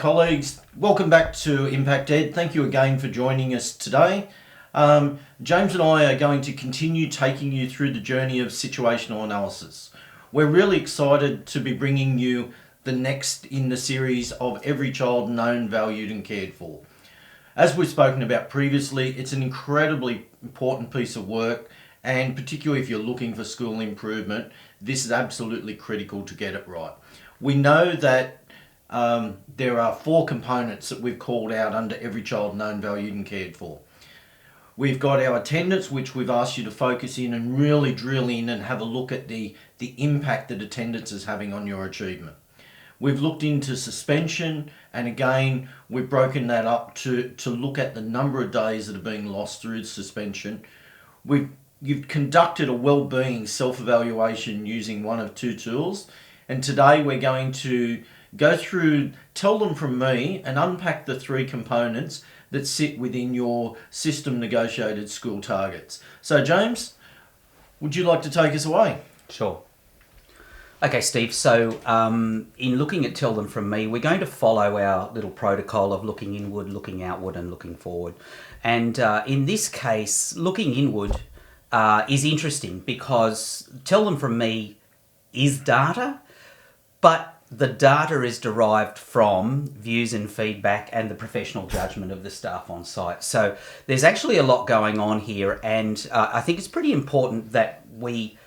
colleagues, welcome back to ImpactEd. Thank you again for joining us today. James and I are going to continue taking you through the journey of situational analysis. We're really excited to be bringing you the next in the series of Every Child Known, Valued and Cared For. As we've spoken about previously, it's an incredibly important piece of work, and particularly if you're looking for school improvement, this is absolutely critical to get it right. We know that there are 4 components that we've called out under Every Child Known, Valued and Cared For. We've got our attendance, which we've asked you to focus in and really drill in and have a look at the impact that attendance is having on your achievement. We've looked into suspension, and again, we've broken that up to look at the number of days that are being lost through suspension. You've conducted a well-being self-evaluation using one of 2 tools, and today we're going to go through Tell Them From Me and unpack the 3 components that sit within your system negotiated school targets. So James, would you like to take us away? Sure. Okay, Steve, so in looking at Tell Them From Me, we're going to follow our little protocol of looking inward, looking outward and looking forward. And in this case, looking inward is interesting because Tell Them From Me is data, but the data is derived from views and feedback and the professional judgment of the staff on site. So there's actually a lot going on here, and I think it's pretty important that we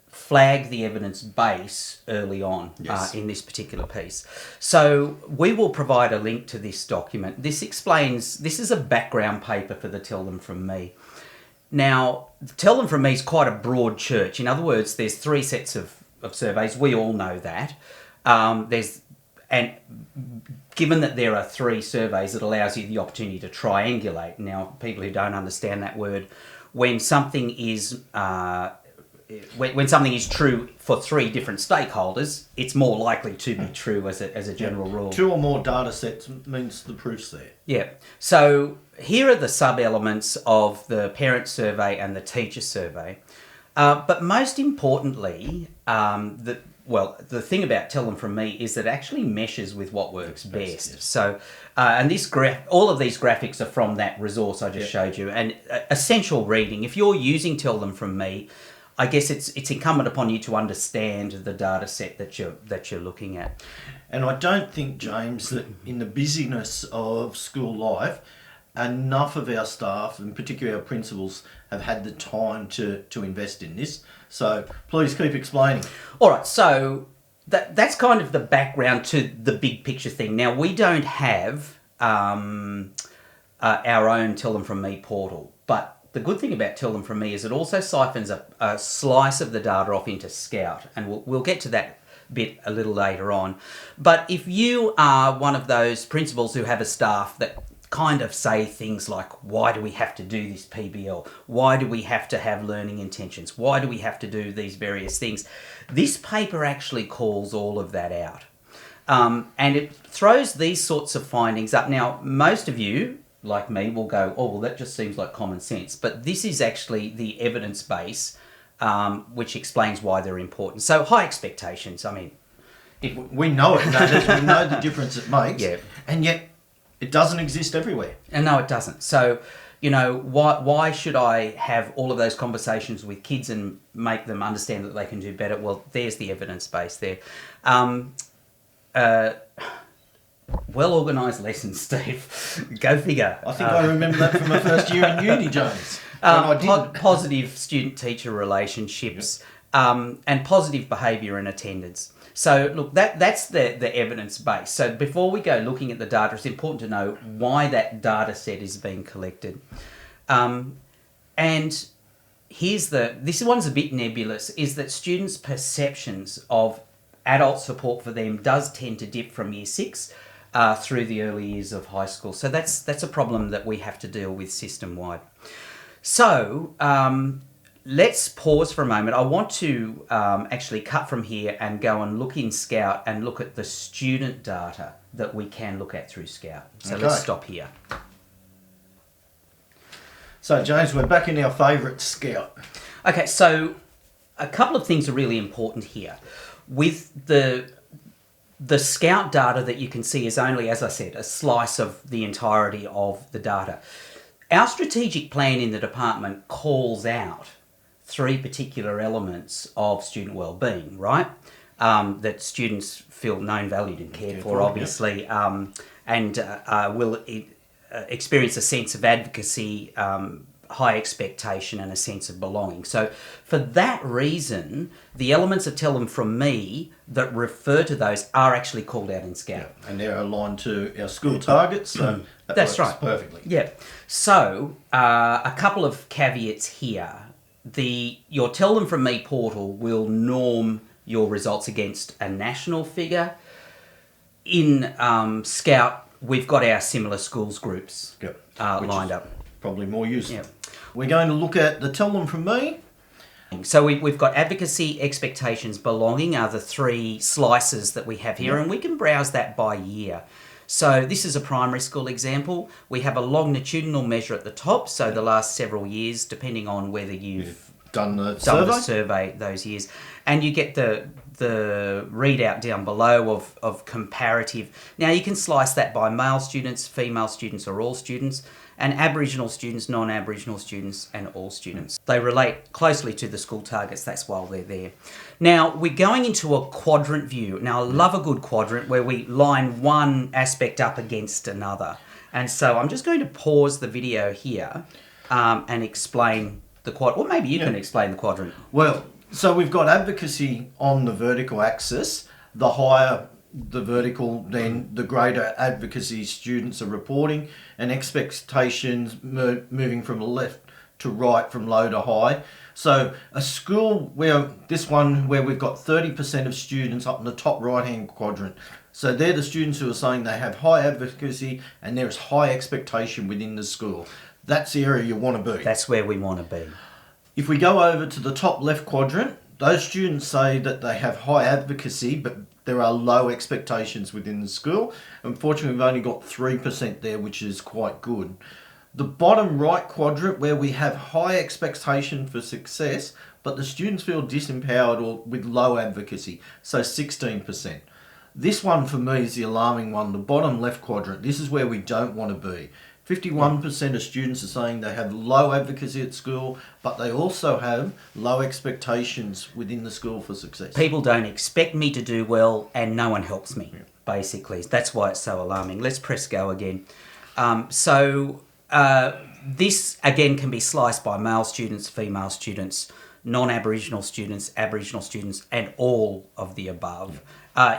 flag the evidence base early on. Yes. In this particular piece. So we will provide a link to this document. This is a background paper for the Tell Them From Me. Now, Tell Them From Me is quite a broad church. In other words, there's 3 sets of surveys. We all know that. And given that there are 3 surveys, it allows you the opportunity to triangulate. Now, people who don't understand that word, when something is true for 3 different stakeholders, it's more likely to be true as a general rule. 2 or more data sets means the proof's there. Yeah. So here are the sub-elements of the parent survey and the teacher survey. But most importantly, the thing about Tell Them From Me is that it actually meshes with what works best. Yes. So, and all of these graphics are from that resource I just showed you. And essential reading, if you're using Tell Them From Me, I guess it's incumbent upon you to understand the data set that you're looking at. And I don't think, James, that in the busyness of school life, enough of our staff, and particularly our principals, have had the time to invest in this. So please keep explaining. All right, so that's kind of the background to the big picture thing. Now, we don't have our own Tell Them From Me portal, but the good thing about Tell Them From Me is it also siphons a slice of the data off into Scout, and we'll get to that bit a little later on. But if you are one of those principals who have a staff that kind of say things like, why do we have to do this PBL? Why do we have to have learning intentions? Why do we have to do these various things? This paper actually calls all of that out. And it throws these sorts of findings up. Now, most of you, like me, will go, oh, well, that just seems like common sense. But this is actually the evidence base, which explains why they're important. So high expectations. I mean, we know it matters. We know the difference it makes. Yeah. And yet it doesn't exist everywhere. And no, it doesn't. So, why should I have all of those conversations with kids and make them understand that they can do better? Well, there's the evidence base there. Well-organised lessons, Steve. Go figure. I think I remember that from my first year in uni, James. Positive student-teacher relationships, and positive behaviour and attendance. So look, that's the evidence base. So before we go looking at the data, it's important to know why that data set is being collected. And this one's a bit nebulous, is that students' perceptions of adult support for them does tend to dip from year 6 through the early years of high school. So that's a problem that we have to deal with system-wide. So let's pause for a moment. I want to actually cut from here and go and look in Scout and look at the student data that we can look at through Scout. So let's stop here. So James, we're back in our favourite Scout. Okay, so a couple of things are really important here. With the the Scout data that you can see is only, as I said, a slice of the entirety of the data. Our strategic plan in the department calls out 3 particular elements of student wellbeing, right? That students feel known, valued and cared for, obviously, and will experience a sense of advocacy, high expectation and a sense of belonging. So for that reason, the elements of Tell Them From Me that refer to those are actually called out in Scout. Yeah, and they're aligned to our school targets, so That's works right. perfectly. Yeah. So a couple of caveats here. Your Tell Them From Me portal will norm your results against a national figure. In Scout, we've got our similar schools groups lined up. Probably more useful. Yeah. We're going to look at the Tell Them From Me. So we've got advocacy, expectations, belonging are the 3 slices that we have here, and we can browse that by year. So this is a primary school example. We have a longitudinal measure at the top, so the last several years, depending on whether you've done the survey those years. And you get the readout down below of comparative. Now you can slice that by male students, female students or all students, and Aboriginal students, non-Aboriginal students and all students. They relate closely to the school targets, that's why they're there. Now we're going into a quadrant view. Now I love a good quadrant where we line one aspect up against another. And so I'm just going to pause the video here and explain the quadrant. Or maybe you can explain the quadrant. Well, so we've got advocacy on the vertical axis. The higher the vertical, then the greater advocacy students are reporting, and expectations moving from left to right, from low to high. So a school where we've got 30% of students up in the top right hand quadrant. So they're the students who are saying they have high advocacy and there's high expectation within the school. That's the area you want to be. That's where we want to be. If we go over to the top left quadrant, those students say that they have high advocacy, but there are low expectations within the school. Unfortunately, we've only got 3% there, which is quite good. The bottom right quadrant, where we have high expectation for success, but the students feel disempowered or with low advocacy, so 16%. This one for me is the alarming one, the bottom left quadrant. This is where we don't want to be. 51% of students are saying they have low advocacy at school, but they also have low expectations within the school for success. People don't expect me to do well and no one helps me, basically. That's why it's so alarming. Let's press go again. This, again, can be sliced by male students, female students, non-Aboriginal students, Aboriginal students, and all of the above.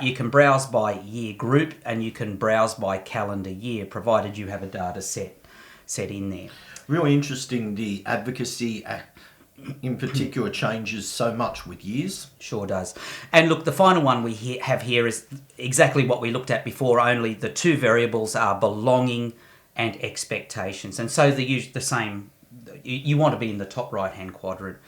You can browse by year group and you can browse by calendar year, provided you have a data set in there. Really interesting, the advocacy in particular changes so much with years. Sure does. And look, the final one we have here is exactly what we looked at before, only the 2 variables are belonging and expectations. And so the same, you want to be in the top right-hand quadrant.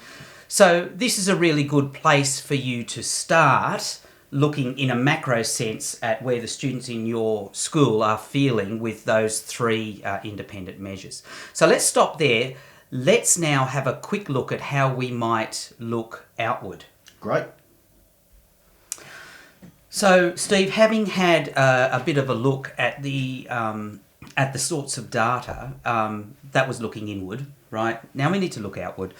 So this is a really good place for you to start looking in a macro sense at where the students in your school are feeling with those 3 independent measures. So let's stop there. Let's now have a quick look at how we might look outward. Great. So, Steve, having had a bit of a look at the sorts of data that was looking inward, right? Now we need to look outward.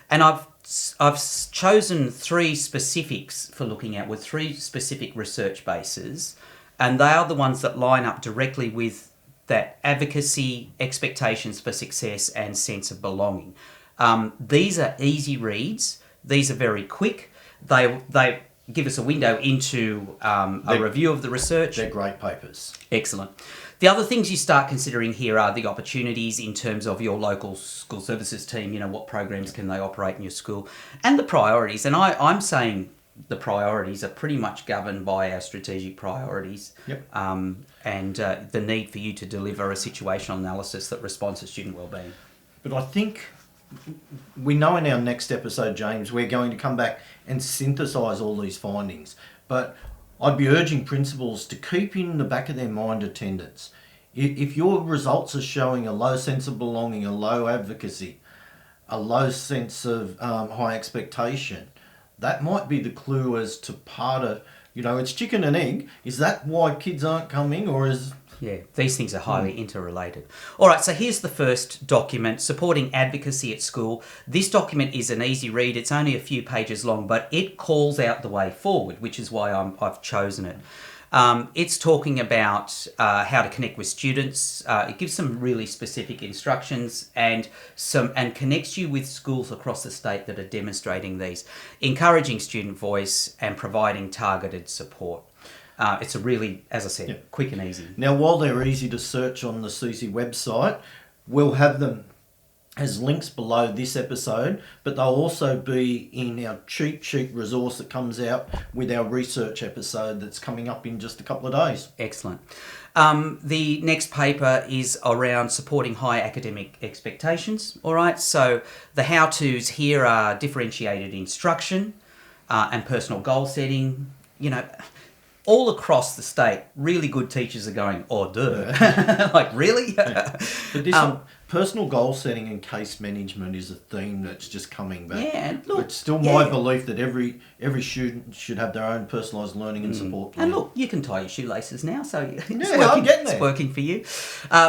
And I've chosen 3 specifics for looking at, with 3 specific research bases, and they are the ones that line up directly with that advocacy, expectations for success, and sense of belonging. These are easy reads. These are very quick. They give us a window into a review of the research. They're great papers. Excellent. The other things you start considering here are the opportunities in terms of your local school services team, what programs can they operate in your school, and the priorities. And I'm saying the priorities are pretty much governed by our strategic priorities. Yep. And the need for you to deliver a situational analysis that responds to student wellbeing. But I think we know in our next episode, James, we're going to come back and synthesise all these findings. But I'd be urging principals to keep in the back of their mind attendance. If your results are showing a low sense of belonging, a low advocacy, a low sense of high expectation, that might be the clue as to part of It's chicken and egg. Is that why kids aren't coming, or is... Yeah, these things are highly interrelated. All right, so here's the first document, Supporting Advocacy at School. This document is an easy read. It's only a few pages long, but it calls out the way forward, which is why I've chosen it. It's talking about how to connect with students. It gives some really specific instructions and connects you with schools across the state that are demonstrating these, encouraging student voice and providing targeted support. It's a really, as I said, quick and easy. Now, while they're easy to search on the Susie website, we'll have them as links below this episode, but they'll also be in our cheat sheet resource that comes out with our research episode that's coming up in just a couple of days. Excellent. The next paper is around supporting high academic expectations. All right, so the how-tos here are differentiated instruction and personal goal setting. All across the state, really good teachers are going, oh, duh. Like, really? But this personal goal setting and case management is a theme that's just coming back. Yeah, look, it's still my belief that every student should have their own personalised learning and support plan. And look, you can tie your shoelaces now, so I'm getting there. It's working for you.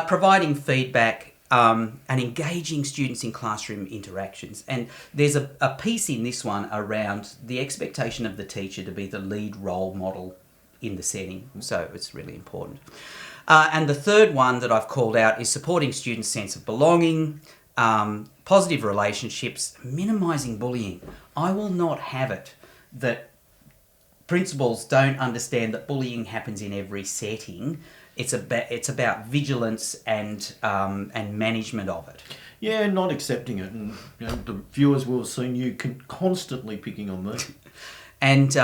Providing feedback and engaging students in classroom interactions. And there's a piece in this one around the expectation of the teacher to be the lead role model in the setting, so it's really important. And the third one that I've called out is supporting students' sense of belonging, positive relationships, minimising bullying. I will not have it that principals don't understand that bullying happens in every setting. It's about vigilance and management of it. Yeah, not accepting it, and the viewers will have seen you constantly picking on me. And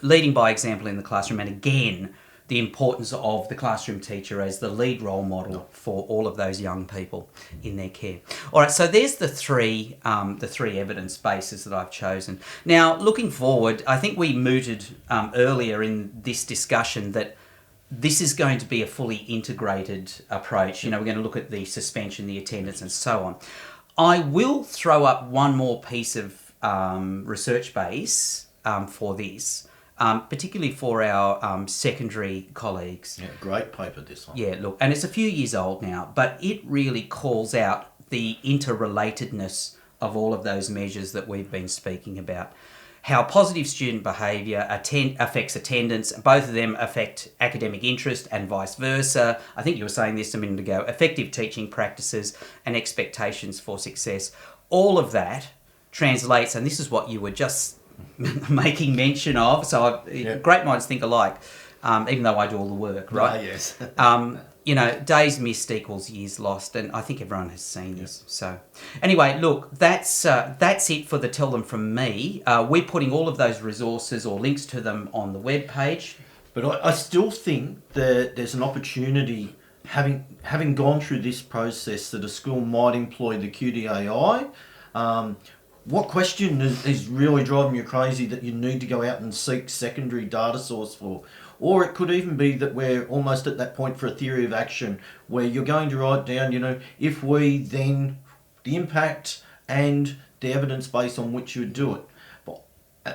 leading by example in the classroom, and again, the importance of the classroom teacher as the lead role model for all of those young people in their care. All right, so there's the three evidence bases that I've chosen. Now, looking forward, I think we mooted earlier in this discussion that this is going to be a fully integrated approach. We're going to look at the suspension, the attendance, and so on. I will throw up one more piece of research base for this, particularly for our secondary colleagues. Yeah, great paper, this one. Yeah, look, and it's a few years old now, but it really calls out the interrelatedness of all of those measures that we've been speaking about. How positive student behaviour affects attendance. Both of them affect academic interest and vice versa. I think you were saying this a minute ago. Effective teaching practices and expectations for success. All of that translates, and this is what you were just making mention of. So great minds think alike, even though I do all the work, right? Yes. Days missed equals years lost, and I think everyone has seen this. So anyway, look, that's it for the Tell Them From Me. We're putting all of those resources or links to them on the web page. But I still think that there's an opportunity, having gone through this process, that a school might employ the QDAI. What question is really driving you crazy that you need to go out and seek secondary data source for? Or it could even be that we're almost at that point for a theory of action where you're going to write down, if we, then the impact and the evidence base on which you would do it. But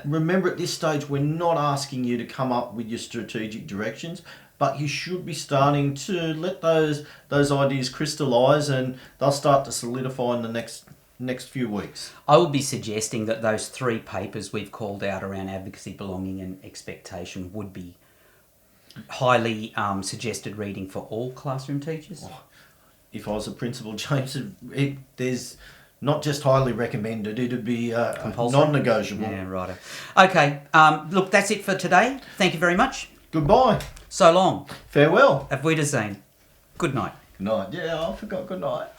remember, at this stage, we're not asking you to come up with your strategic directions, but you should be starting to let those ideas crystallise, and they'll start to solidify in the next few weeks. I would be suggesting that those three papers we've called out around advocacy, belonging and expectation would be highly suggested reading for all classroom teachers. If I was a principal, James, there's not just highly recommended, it'd be non-negotiable. Yeah, right. Okay, look, that's it for today. Thank you very much. Goodbye. So long. Farewell. Auf Wiedersehen. Good night. Good night. Yeah, I forgot good night.